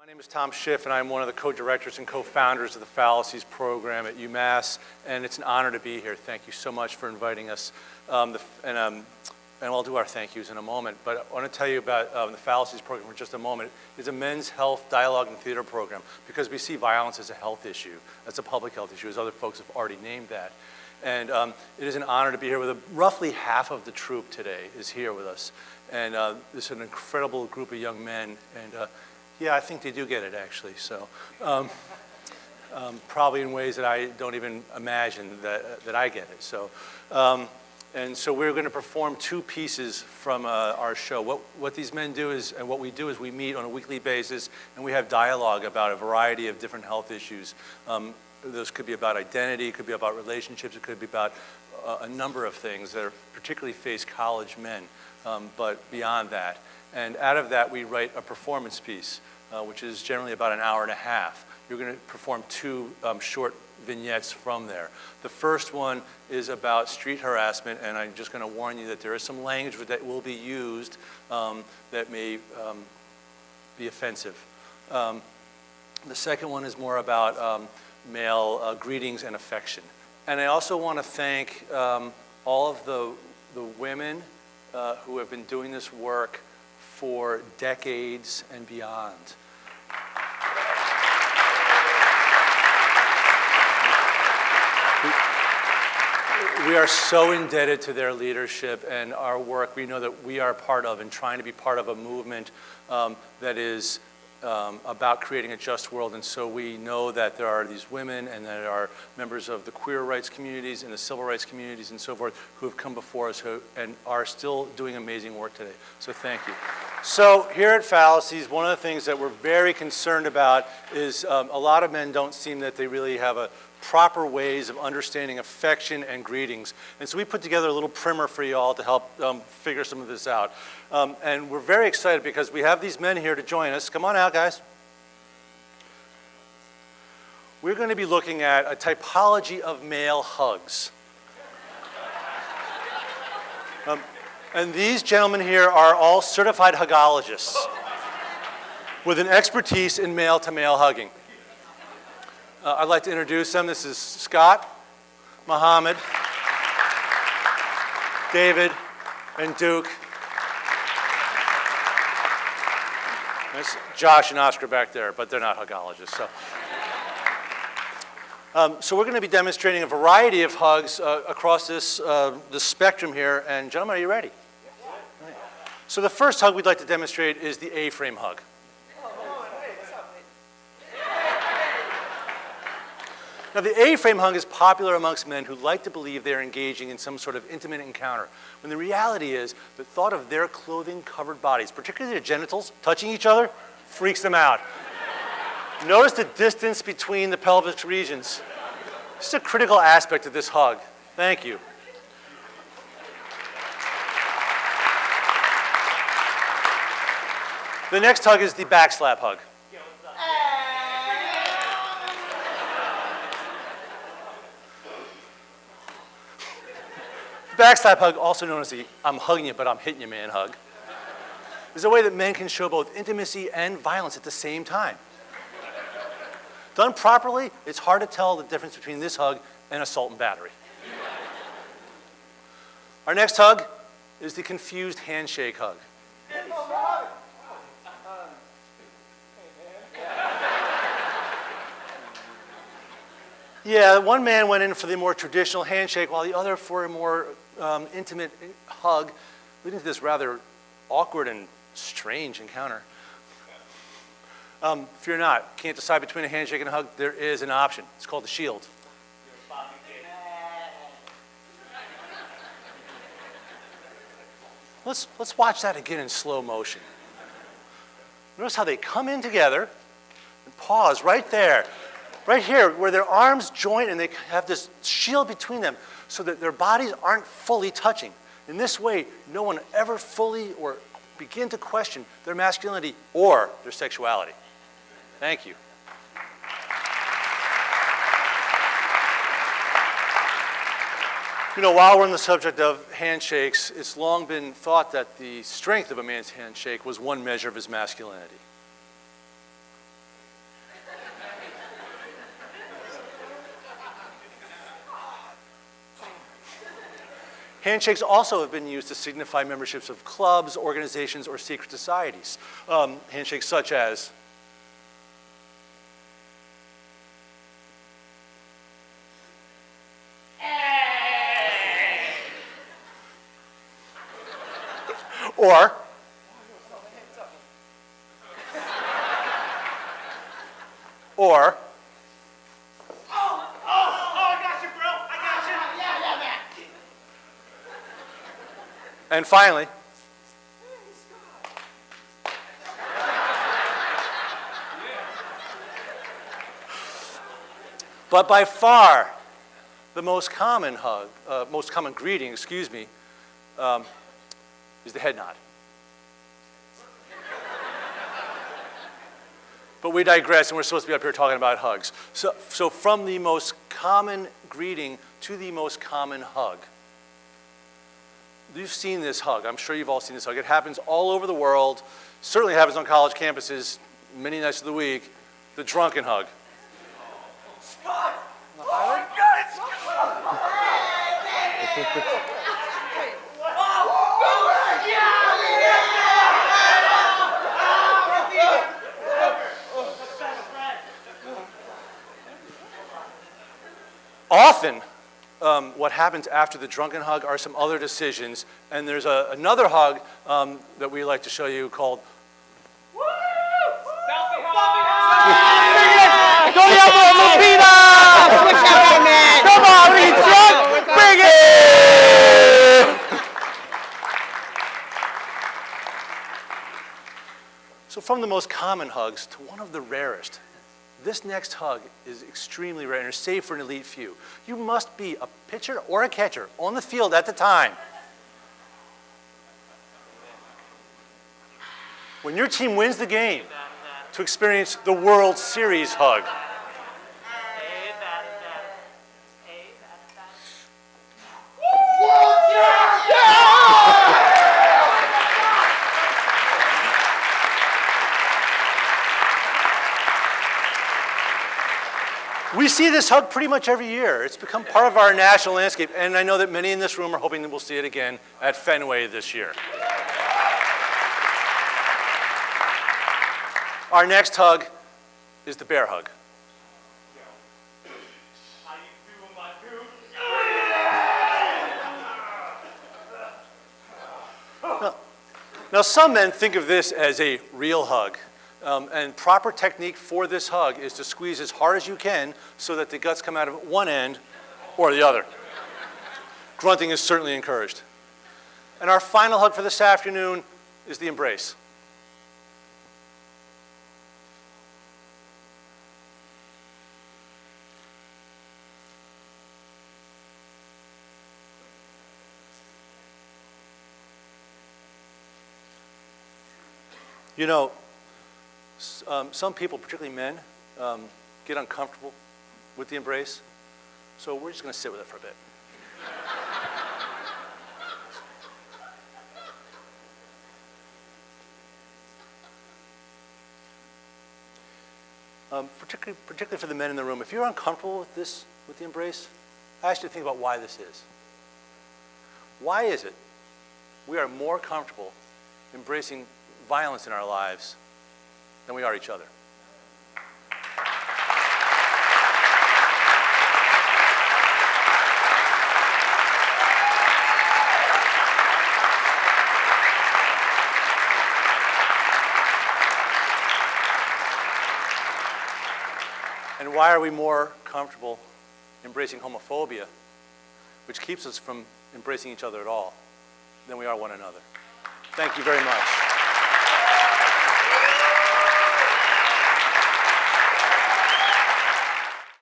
My name is Tom Schiff, and I'm one of the co-directors and co-founders of the Phallacies program at UMass, and it's an honor to be here. Thank you so much for inviting us, and I'll do our thank yous in a moment, but I want to tell you about the Phallacies program for just a moment. It's a men's health dialogue and theater program because we see violence as a health issue. That's a public health issue, as other folks have already named that. And it is an honor to be here with roughly half of the troupe today is here with us. And this is an incredible group of young men, and yeah, I think they do get it, actually. So probably in ways that I don't even imagine that I get it. So, and so we're going to perform two pieces from our show. What these men do is, and what we do is we meet on a weekly basis, and we have dialogue about a variety of different health issues. Those could be about identity, it could be about relationships, it could be about a number of things that are particularly face college men, but beyond that. And out of that, we write a performance piece, which is generally about an hour and a half. You're going to perform two short vignettes from there. The first one is about street harassment, and I'm just going to warn you that there is some language that will be used that may be offensive. The second one is more about male greetings and affection. And I also want to thank all of the women who have been doing this work for decades and beyond. We are so indebted to their leadership and our work. We know that we are part of and trying to be part of a movement that is about creating a just world, and so we know that there are these women and there are members of the queer rights communities and the civil rights communities and so forth who have come before us and are still doing amazing work today. So thank you. So here at Phallacies, one of the things that we're very concerned about is a lot of men don't seem that they really have a proper ways of understanding affection and greetings. And so we put together a little primer for you all to help figure some of this out. And we're very excited because we have these men here to join us. Come on out, guys. We're going to be looking at a typology of male hugs. And these gentlemen here are all certified hugologists with an expertise in male-to-male hugging. I'd like to introduce them. This is Scott, Muhammad, David, and Duke. There's Josh and Oscar back there, but they're not hugologists. So we're going to be demonstrating a variety of hugs across this spectrum here. And gentlemen, are you ready? Yeah. Right. So the first hug we'd like to demonstrate is the A-frame hug. Now, the A-frame hug is popular amongst men who like to believe they're engaging in some sort of intimate encounter, when the reality is the thought of their clothing-covered bodies, particularly their genitals, touching each other, freaks them out. Notice the distance between the pelvic regions. This is a critical aspect of this hug. Thank you. The next hug is the backslap hug. Backstop hug, also known as the I'm hugging you but I'm hitting you man hug, is a way that men can show both intimacy and violence at the same time. Done properly, it's hard to tell the difference between this hug and assault and battery. Our next hug is the confused handshake hug. Yeah, one man went in for the more traditional handshake while the other for a more intimate hug, leading to this rather awkward and strange encounter. If you're not, can't decide between a handshake and a hug, there is an option. It's called the shield. Let's watch that again in slow motion. Notice how they come in together and pause right there. Right here, where their arms join and they have this shield between them so that their bodies aren't fully touching. In this way, no one ever fully or begin to question their masculinity or their sexuality. Thank you. You know, while we're on the subject of handshakes, it's long been thought that the strength of a man's handshake was one measure of his masculinity. Handshakes also have been used to signify memberships of clubs, organizations, or secret societies. Handshakes such as or or I got you, bro. I got you. Yeah, man. and finally, but by far the most common hug, most common greeting, excuse me, is the head nod. But we digress, and we're supposed to be up here talking about hugs. So from the most common greeting to the most common hug. You've seen this hug. I'm sure you've all seen this hug. It happens all over the world. Certainly happens on college campuses many nights of the week. The drunken hug. Scott! Oh, my God, it's Scott! Often, what happens after the drunken hug are some other decisions, and there's another hug that we like to show you called Come on, we drunk! Bring it! So from the most common hugs to one of the rarest, this next hug is extremely rare and is safe for an elite few. You must be a pitcher or a catcher on the field at the time. When your team wins the game, to experience the World Series hug. We see this hug pretty much every year. It's become part of our national landscape, and I know that many in this room are hoping that we'll see it again at Fenway this year. Our next hug is the bear hug. How you doing, my dude? Now, some men think of this as a real hug. And proper technique for this hug is to squeeze as hard as you can so that the guts come out of one end or the other. Grunting is certainly encouraged. And our final hug for this afternoon is the embrace. You know, some people, particularly men, get uncomfortable with the embrace, so we're just going to sit with it for a bit. Particularly for the men in the room, if you're uncomfortable with the embrace, I ask you to think about why this is. Why is it we are more comfortable embracing violence in our lives than we are each other? And why are we more comfortable embracing homophobia, which keeps us from embracing each other at all, than we are one another? Thank you very much.